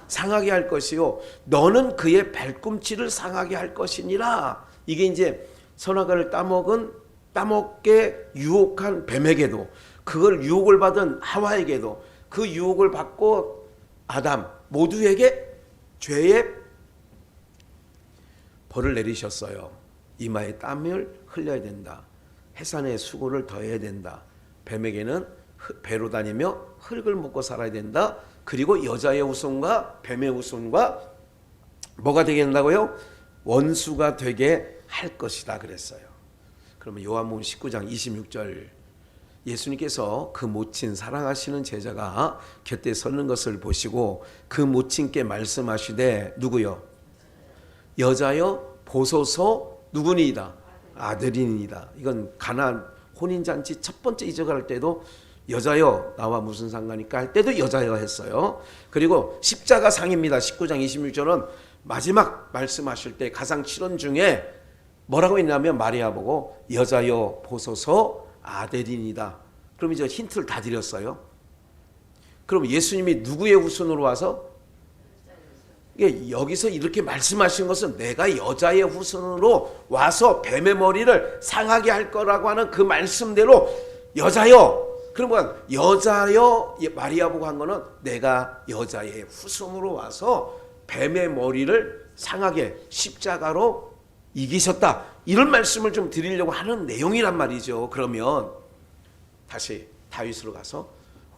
상하게 할 것이요 너는 그의 발꿈치를 상하게 할 것이니라. 이게 이제 선악과를 따먹게 유혹한 뱀에게도 그걸 유혹을 받은 하와에게도 그 유혹을 받고 아담 모두에게 죄의 벌을 내리셨어요. 이마에 땀을 흘려야 된다. 해산의 수고를 더해야 된다. 뱀에게는 배로 다니며 흙을 먹고 살아야 된다. 그리고 여자의 후손과 뱀의 후손과 뭐가 되게 된다고요? 원수가 되게 할 것이다 그랬어요. 그러면 요한복음 19장 26절 예수님께서 그 모친 사랑하시는 제자가 곁에 서는 것을 보시고 그 모친께 말씀하시되 누구요? 여자여 보소서 누구니이다? 아들이니이다. 이건 가나안 혼인잔치 첫 번째 이적할 때도 여자여 나와 무슨 상관일까 할 때도 여자여 했어요. 그리고 십자가 상입니다. 19장 26절은 마지막 말씀하실 때 가상칠언 중에 뭐라고 했냐면 마리아 보고 여자여 보소서 아들이니이다. 그럼 이제 힌트를 다 드렸어요. 그럼 예수님이 누구의 후손으로 와서 여기서 이렇게 말씀하신 것은 내가 여자의 후손으로 와서 뱀의 머리를 상하게 할 거라고 하는 그 말씀대로 여자여, 그러면 여자여 마리아 보고 한 거는 내가 여자의 후손으로 와서 뱀의 머리를 상하게 십자가로 이기셨다, 이런 말씀을 좀 드리려고 하는 내용이란 말이죠. 그러면 다시 다윗으로 가서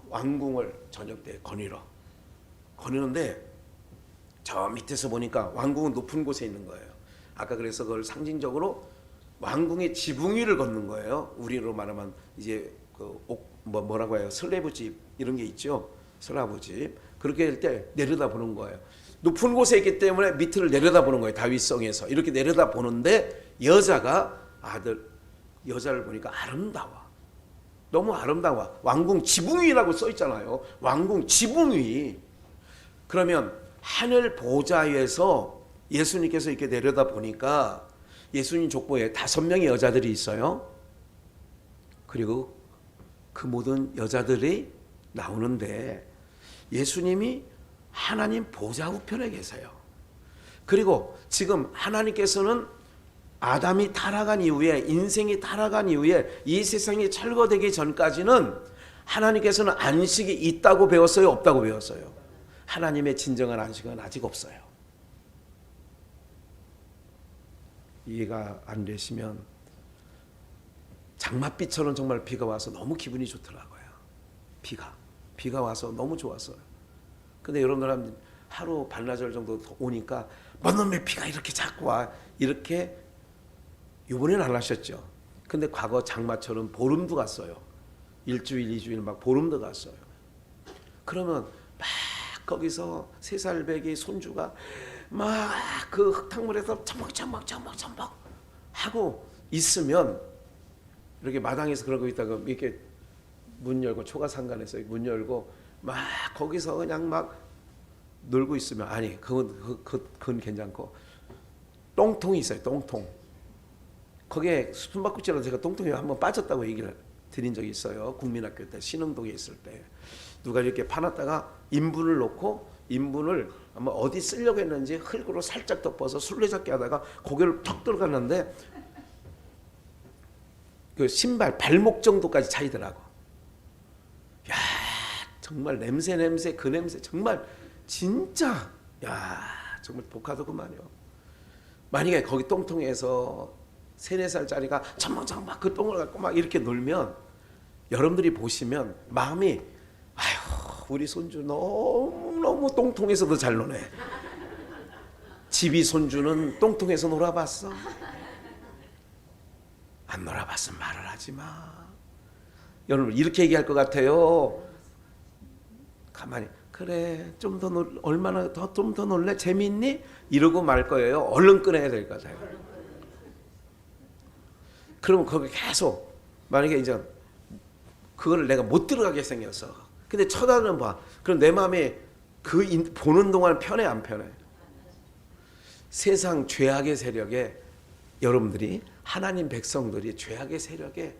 왕궁을 저녁 때 거니는데 저 밑에서 보니까 왕궁은 높은 곳에 있는 거예요. 아까 그래서 그걸 상징적으로 왕궁의 지붕 위를 걷는 거예요. 우리로 말하면 이제 뭐라고 해요? 슬래브집 이런 게 있죠. 슬라브집. 그렇게 할 때 내려다 보는 거예요. 높은 곳에 있기 때문에 밑을 내려다 보는 거예요. 다윗성에서 이렇게 내려다 보는데 여자를 보니까 아름다워. 너무 아름다워. 왕궁 지붕 위라고 써 있잖아요. 왕궁 지붕 위. 그러면 하늘 보좌 위에서 예수님께서 이렇게 내려다 보니까 예수님 족보에 5명의 여자들이 있어요. 그리고 그 모든 여자들이 나오는데 예수님이 하나님 보좌 우편에 계세요. 그리고 지금 하나님께서는 아담이 타락한 이후에, 인생이 타락한 이후에 이 세상이 철거되기 전까지는 하나님께서는 안식이 있다고 배웠어요, 없다고 배웠어요? 하나님의 진정한 안식은 아직 없어요. 이해가 안 되시면 장맛비처럼 정말 비가 와서 너무 기분이 좋더라고요. 비가 와서 너무 좋았어요. 근데 여러분들 하루 반나절 정도 오니까 뭔 놈의 비가 이렇게 자꾸 와, 이렇게 이번에는 안 하셨죠. 근데 과거 장마처럼 보름도 갔어요. 1주일 2주일 막 보름도 갔어요. 그러면 막 거기서 3살배기 손주가 막 그 흙탕물에서 첨벅 하고 있으면 이렇게 마당에서 그러고 있다가 이렇게 문 열고, 초가상간에서 문 열고 막 거기서 그냥 막 놀고 있으면, 아니 그건 괜찮고 똥통이 있어요. 똥통. 거기에 숨바꼭질하다 제가 똥통에 한번 빠졌다고 얘기를 드린 적이 있어요. 국민학교 때 신흥동에 있을 때 누가 이렇게 파놨다가 인분을 놓고 인분을 아마 어디 쓰려고 했는지 흙으로 살짝 덮어서 술래잡기 하다가 고개를 턱 들어갔는데 그 신발 발목 정도까지 차이더라고. 야, 정말 냄새 그 냄새 정말 진짜 야 정말 독하더구만요. 만약에 거기 똥통에서 3, 4살짜리가 첨벙첨벙 그 똥을 갖고 막 이렇게 놀면 여러분들이 보시면 마음이, 아휴 우리 손주 너무 똥통에서도 잘 노네. 집이 손주는 똥통에서 놀아봤어? 안 놀아봤으면 말을 하지 마. 여러분 이렇게 얘기할 것 같아요. 가만히 그래 좀 더 얼마나 좀 더 놀래? 재밌니? 이러고 말 거예요. 얼른 끊어야 될 것 같아요. 그러면 거기 계속 만약에 이제 그거를 내가 못 들어가게 생겼어. 근데 쳐다는 봐. 그럼 내 마음에 보는 동안 편해 안 편해? 세상 죄악의 세력에 여러분들이, 하나님 백성들이 죄악의 세력에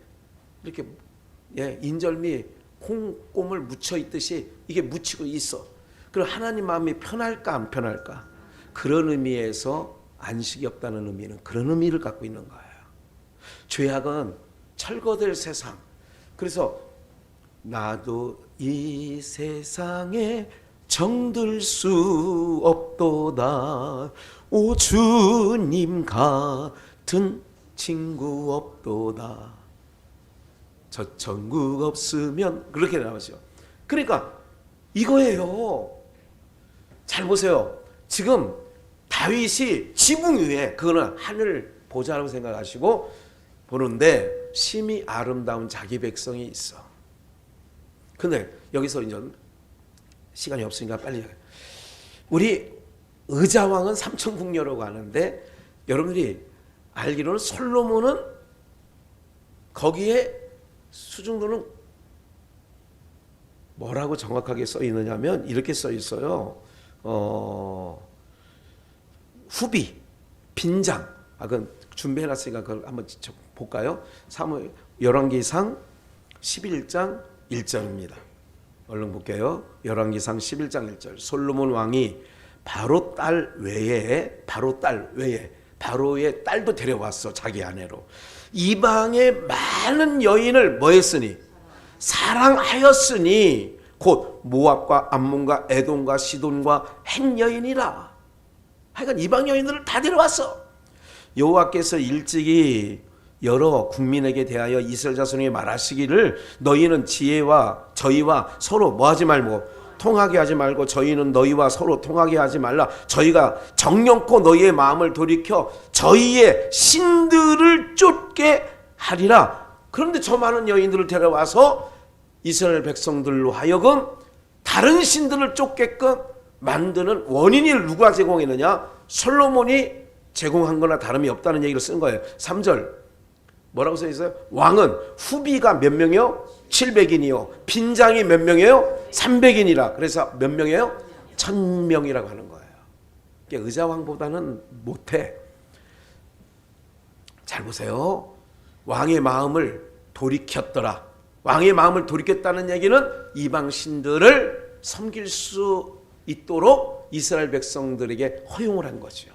이렇게 인절미 콩고물 묻혀 있듯이 이게 묻히고 있어. 그럼 하나님 마음이 편할까 안 편할까? 그런 의미에서 안식이 없다는 의미는 그런 의미를 갖고 있는 거예요. 죄악은 철거될 세상. 그래서 나도 이 세상에 정들 수 없도다. 오 주님 같은 친구 없도다. 저 천국 없으면, 그렇게 나오죠. 그러니까 이거예요. 잘 보세요. 지금 다윗이 지붕 위에, 그거는 하늘 보좌라고 생각하시고 보는데 심히 아름다운 자기 백성이 있어. 근데 여기서 이제 시간이 없으니까 빨리, 우리 의자왕은 삼천궁녀라고 하는데 여러분들이 알기로는 솔로몬은 거기에 수중도는 뭐라고 정확하게 써 있느냐면 이렇게 써 있어요. 후비, 빈장. 그건 준비해놨으니까 그걸 한번 볼까요? 열왕기상 11장 1절입니다. 얼른 볼게요. 열왕기상 11장 1절. 솔로몬 왕이 바로 딸 외에 바로의 딸도 데려왔어. 자기 아내로. 이방의 많은 여인을 뭐 했으니? 사랑하였으니 곧 모압과 암몬과 에돔과 시돈과 헷 여인이라. 하여간 이방 여인들을 다 데려왔어. 여호와께서 일찍이 여러 국민에게 대하여 이스라엘 자손에게 말하시기를 너희는 저희와 서로 뭐하지 말고 통하게 하지 말고 저희는 너희와 서로 통하게 하지 말라. 저희가 정령코 너희의 마음을 돌이켜 저희의 신들을 쫓게 하리라. 그런데 저 많은 여인들을 데려와서 이스라엘 백성들로 하여금 다른 신들을 쫓게끔 만드는 원인이 누가 제공했느냐? 솔로몬이 제공한 거나 다름이 없다는 얘기를 쓴 거예요. 3절 뭐라고 써 있어요? 왕은 후비가 몇 명이요? 700인이요. 빈장이 몇 명이에요? 300인이라. 그래서 몇 명이에요? 1000명이라고 하는 거예요. 그러니까 의자왕보다는 못해. 잘 보세요. 왕의 마음을 돌이켰더라. 왕의 마음을 돌이켰다는 얘기는 이방 신들을 섬길 수 있도록 이스라엘 백성들에게 허용을 한 거죠.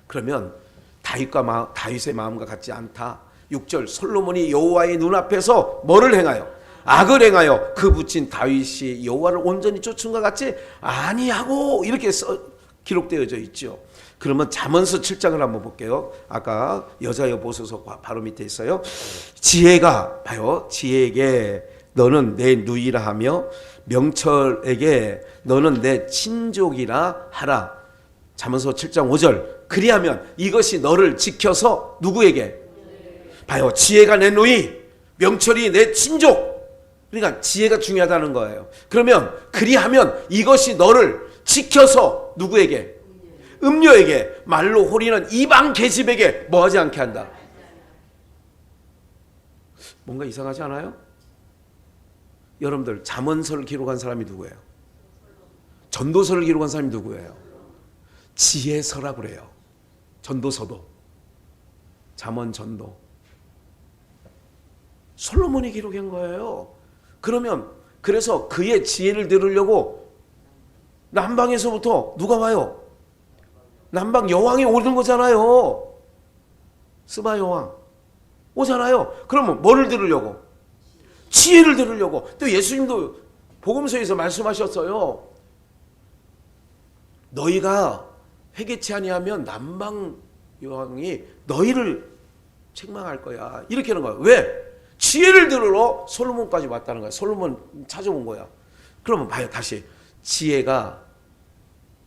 그러면 다윗의 마음과 같지 않다. 6절 솔로몬이 여호와의 눈앞에서 뭐를 행하여? 악을 행하여 그 붙인 다윗이 여호와를 온전히 쫓은 것 같지 아니하고 이렇게 기록되어져 있죠. 그러면 잠언서 7장을 한번 볼게요. 아까 여자여 보소서 바로 밑에 있어요. 지혜가 봐요. 지혜에게 너는 내 누이라 하며 명철에게 너는 내 친족이라 하라. 잠언서 7장 5절 그리하면 이것이 너를 지켜서 누구에게? 봐요. 지혜가 내 누이, 명철이 내 친족. 그러니까 지혜가 중요하다는 거예요. 그러면 그리하면 이것이 너를 지켜서 누구에게? 음녀에게, 말로 홀리는 이방 계집에게 뭐하지 않게 한다. 뭔가 이상하지 않아요? 여러분들 잠언서를 기록한 사람이 누구예요? 전도서를 기록한 사람이 누구예요? 지혜서라고 그래요. 전도서도 잠언 전도 솔로몬이 기록한 거예요. 그러면 그래서 그의 지혜를 들으려고 남방에서부터 누가 와요? 남방 여왕이 오는 거잖아요. 스바 여왕 오잖아요. 그러면 뭐를 들으려고? 지혜를 들으려고. 또 예수님도 복음서에서 말씀하셨어요. 너희가 회개치 아니하면 남방 여왕이 너희를 책망할 거야. 이렇게 하는 거야. 왜? 지혜를 들으러 솔로몬까지 왔다는 거야. 솔로몬 찾아온 거야. 그러면 봐요. 다시 지혜가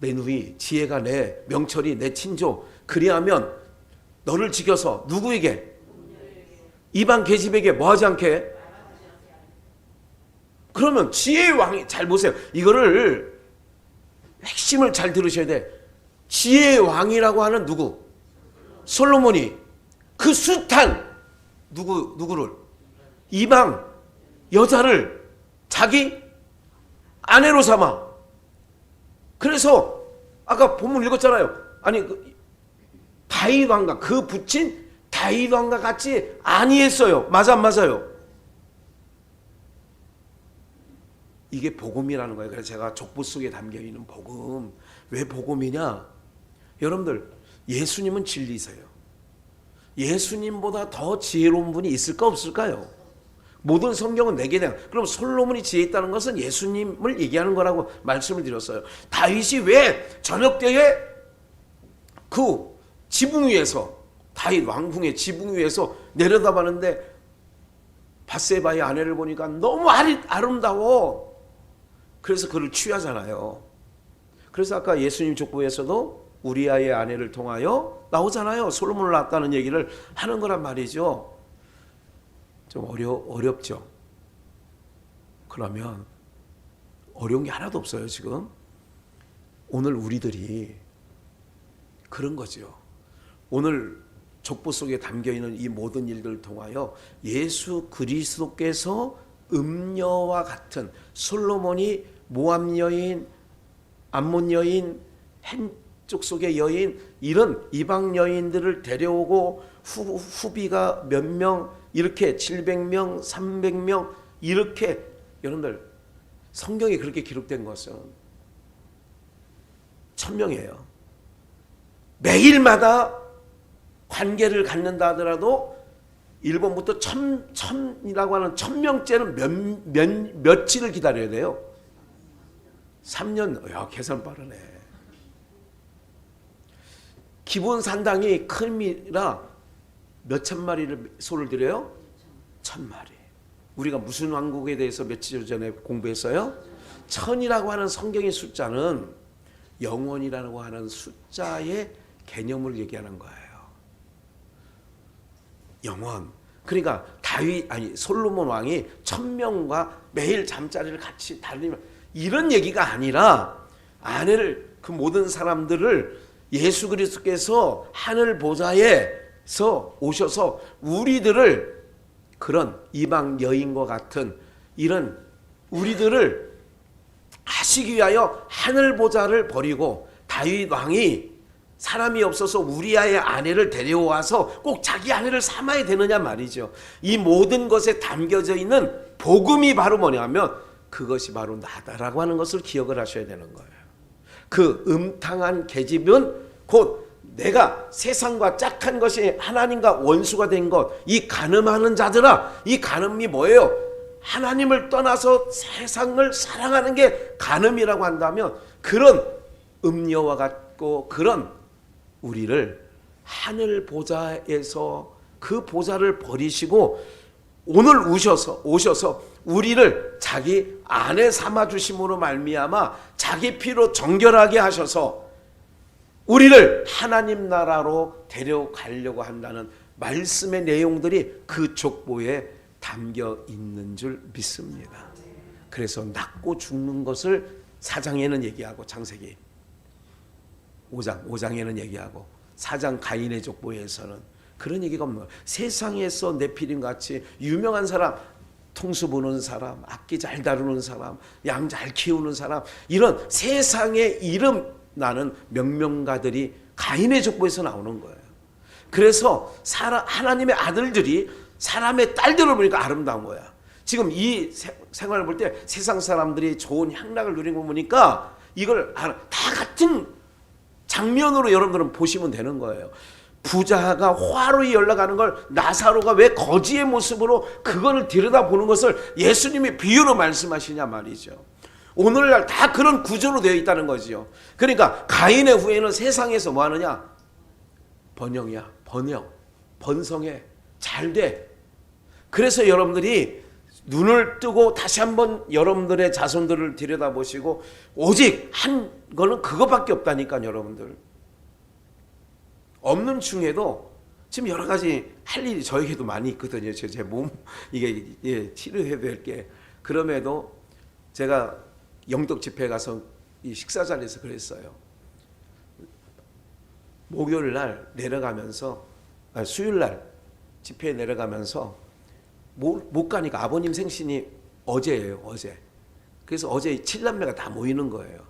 내 누이, 지혜가 내 명철이 내 친족. 그리하면 너를 지켜서 누구에게? 이방 계집에게 뭐하지 않게? 그러면 지혜의 왕이, 잘 보세요. 이거를 핵심을 잘 들으셔야 돼. 지혜의 왕이라고 하는 누구? 솔로몬이 그 숱한 누구를? 이방 여자를 자기 아내로 삼아. 그래서 아까 본문 읽었잖아요. 아니 다윗 왕과 그 붙인 다윗 왕과 같이 아니했어요. 맞아 안 맞아요? 이게 복음이라는 거예요. 그래서 제가 족보 속에 담겨있는 복음. 왜 복음이냐? 여러분들 예수님은 진리세요. 예수님보다 더 지혜로운 분이 있을까 없을까요? 모든 성경은 내게 대한. 그럼 솔로몬이 지혜 있다는 것은 예수님을 얘기하는 거라고 말씀을 드렸어요. 다윗이 왜 저녁 때에 그 지붕 위에서 다윗 왕궁의 지붕 위에서 내려다봤는데 밧세바의 아내를 보니까 너무 아름다워. 그래서 그를 취하잖아요. 그래서 아까 예수님 족보에서도 우리아의 아내를 통하여 나오잖아요. 솔로몬을 낳았다는 얘기를 하는 거란 말이죠. 좀 어렵죠. 그러면 어려운 게 하나도 없어요. 지금 오늘 우리들이 그런 거죠. 오늘 족보 속에 담겨있는 이 모든 일들을 통하여 예수 그리스도께서 음녀와 같은 솔로몬이 모압 여인, 암몬 여인, 북쪽 속의 여인, 이런 이방 여인들을 데려오고 후비가 몇 명, 이렇게 700명, 300명, 이렇게 여러분들 성경에 그렇게 기록된 것은 1000명이에요. 매일마다 관계를 갖는다 하더라도 일본부터 천이라고 하는 1000명째는 며칠을 기다려야 돼요. 3년. 야, 계산 빠르네. 기본 산당이 큰이라 몇천 마리를 소를 드려요? 1000마리. 우리가 무슨 왕국에 대해서 며칠 전에 공부했어요? 1000이라고 하는 성경의 숫자는 영원이라고 하는 숫자의 개념을 얘기하는 거예요. 영원. 그러니까 솔로몬 왕이 1000명과 매일 잠자리를 같이 달리면 이런 얘기가 아니라 아내를, 그 모든 사람들을 예수 그리스도께서 하늘 보좌에서 오셔서 우리들을, 그런 이방 여인과 같은 이런 우리들을 하시기 위하여 하늘 보좌를 버리고 다윗 왕이 사람이 없어서 우리아의 아내를 데려와서 꼭 자기 아내를 삼아야 되느냐 말이죠. 이 모든 것에 담겨져 있는 복음이 바로 뭐냐면 그것이 바로 나다라고 하는 것을 기억을 하셔야 되는 거예요. 그 음탕한 계집은 곧 내가 세상과 짝한 것이 하나님과 원수가 된 것, 이 간음하는 자들아, 이 간음이 뭐예요? 하나님을 떠나서 세상을 사랑하는 게 간음이라고 한다면 그런 음녀와 같고 그런 우리를 하늘 보좌에서 그 보좌를 버리시고 오늘 오셔서 우리를 자기 아내 삼아 주심으로 말미암아 자기 피로 정결하게 하셔서 우리를 하나님 나라로 데려가려고 한다는 말씀의 내용들이 그 족보에 담겨 있는 줄 믿습니다. 그래서 낫고 죽는 것을 4장에는 얘기하고 창세기 5장에는 얘기하고 4장 가인의 족보에서는 그런 얘기가 없는 거예요. 세상에서 네피림같이 유명한 사람, 통수 부는 사람, 악기 잘 다루는 사람, 양 잘 키우는 사람, 이런 세상의 이름 나는 명명가들이 가인의 족보에서 나오는 거예요. 그래서 하나님의 아들들이 사람의 딸들을 보니까 아름다운 거야. 지금 이 생활을 볼 때 세상 사람들이 좋은 향락을 누리는 거 보니까 이걸 다 같은 장면으로 여러분들은 보시면 되는 거예요. 부자가 화로에 연락하는 걸 나사로가 왜 거지의 모습으로 그거를 들여다보는 것을 예수님이 비유로 말씀하시냐 말이죠. 오늘날 다 그런 구조로 되어 있다는 거지요. 그러니까 가인의 후예는 세상에서 뭐 하느냐? 번영이야. 번성해. 잘돼. 그래서 여러분들이 눈을 뜨고 다시 한번 여러분들의 자손들을 들여다보시고 오직 한 거는 그거밖에 없다니까 여러분들. 없는 중에도 지금 여러 가지 할 일이 저에게도 많이 있거든요. 제 몸 이게 치료해야 될 게. 그럼에도 제가 영덕 집회에 가서 이 식사 자리에서 그랬어요. 목요일 날 내려가면서 수요일 날 집회에 내려가면서 못 가니까 아버님 생신이 어제예요. 어제. 그래서 어제 7남매가 다 모이는 거예요.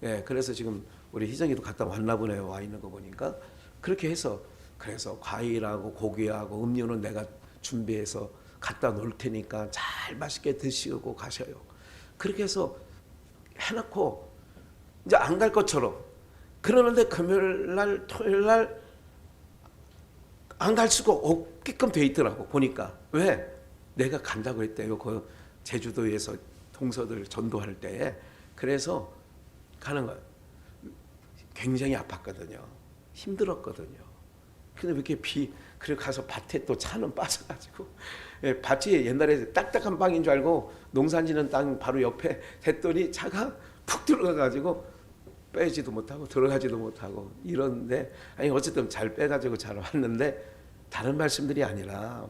예, 그래서 지금 우리 희정이도 갔다 왔나 보네요. 와 있는 거 보니까. 그렇게 해서 그래서 과일하고 고기하고 음료는 내가 준비해서 갖다 놓을 테니까 잘 맛있게 드시고 가셔요. 그렇게 해서 해놓고 이제 안 갈 것처럼 그러는데 금요일 날 토요일 날 안 갈 수가 없게끔 돼 있더라고 보니까. 왜? 내가 간다고 했대요. 그 제주도에서 동서들 전도할 때에. 그래서 가는 거예요. 굉장히 아팠거든요. 힘들었거든요. 근데 왜 이렇게 그래 가서 밭에 또 차는 빠져가지고 밭이 옛날에 딱딱한 빵인 줄 알고 농사지는 땅 바로 옆에 했더니 차가 푹 들어가가지고 빼지도 못하고 들어가지도 못하고 이런데 아니 어쨌든 잘 빼가지고 잘 왔는데 다른 말씀들이 아니라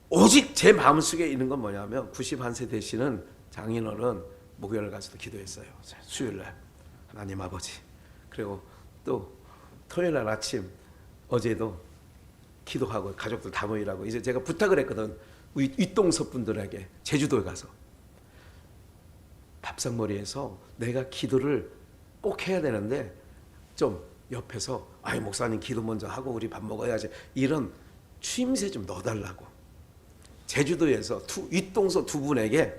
오직 제 마음속에 있는 건 뭐냐면 91세 되시는 장인어른 목요일 가서도 기도했어요. 수요일날 하나님 아버지. 그리고 또 토요일날 아침 어제도 기도하고 가족들 다 모이라고 이제 제가 부탁을 했거든. 윗동서 분들에게 제주도에 가서 밥상머리에서 내가 기도를 꼭 해야 되는데 좀 옆에서 아이 목사님 기도 먼저 하고 우리 밥 먹어야지 이런 추임새 좀 넣어달라고 제주도에서 윗동서 두 분에게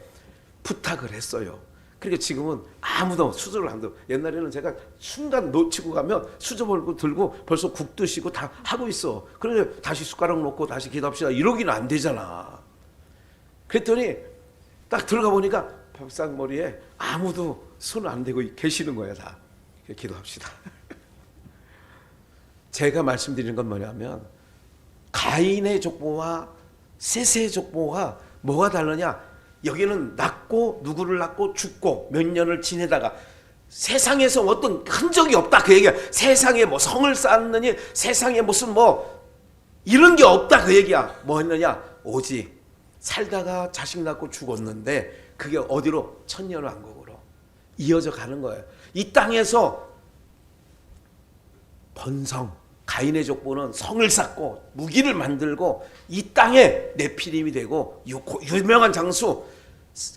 부탁을 했어요. 그러니까 지금은 아무도 수저를 안 들고 옛날에는 제가 순간 놓치고 가면 수저 들고 벌써 국 드시고 다 하고 있어. 그런데 다시 숟가락 놓고 다시 기도합시다 이러기는 안 되잖아. 그랬더니 딱 들어가 보니까 밥상머리에 아무도 손 안 대고 계시는 거예요. 다 기도합시다. 제가 말씀드리는 건 뭐냐면 가인의 족보와 셋의 족보가 뭐가 다르냐. 여기는 낳고 누구를 낳고 죽고 몇 년을 지내다가 세상에서 어떤 흔적이 없다 그 얘기야. 세상에 뭐 성을 쌓았느니 세상에 무슨 뭐 이런 게 없다 그 얘기야. 뭐 했느냐 오직 살다가 자식 낳고 죽었는데 그게 어디로 천년왕국으로 이어져 가는 거예요. 이 땅에서 번성 가인의 족보는 성을 쌓고 무기를 만들고 이 땅에 네피림이 되고 유명한 장수.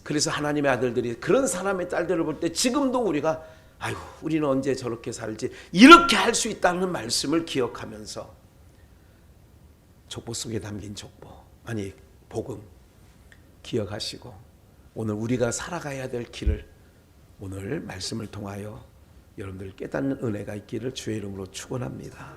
그래서 하나님의 아들들이 그런 사람의 딸들을 볼 때 지금도 우리가 아유 우리는 언제 저렇게 살지 이렇게 할 수 있다는 말씀을 기억하면서 족보 속에 담긴 족보 아니 복음 기억하시고 오늘 우리가 살아가야 될 길을 오늘 말씀을 통하여 여러분들 깨닫는 은혜가 있기를 주의 이름으로 축원합니다.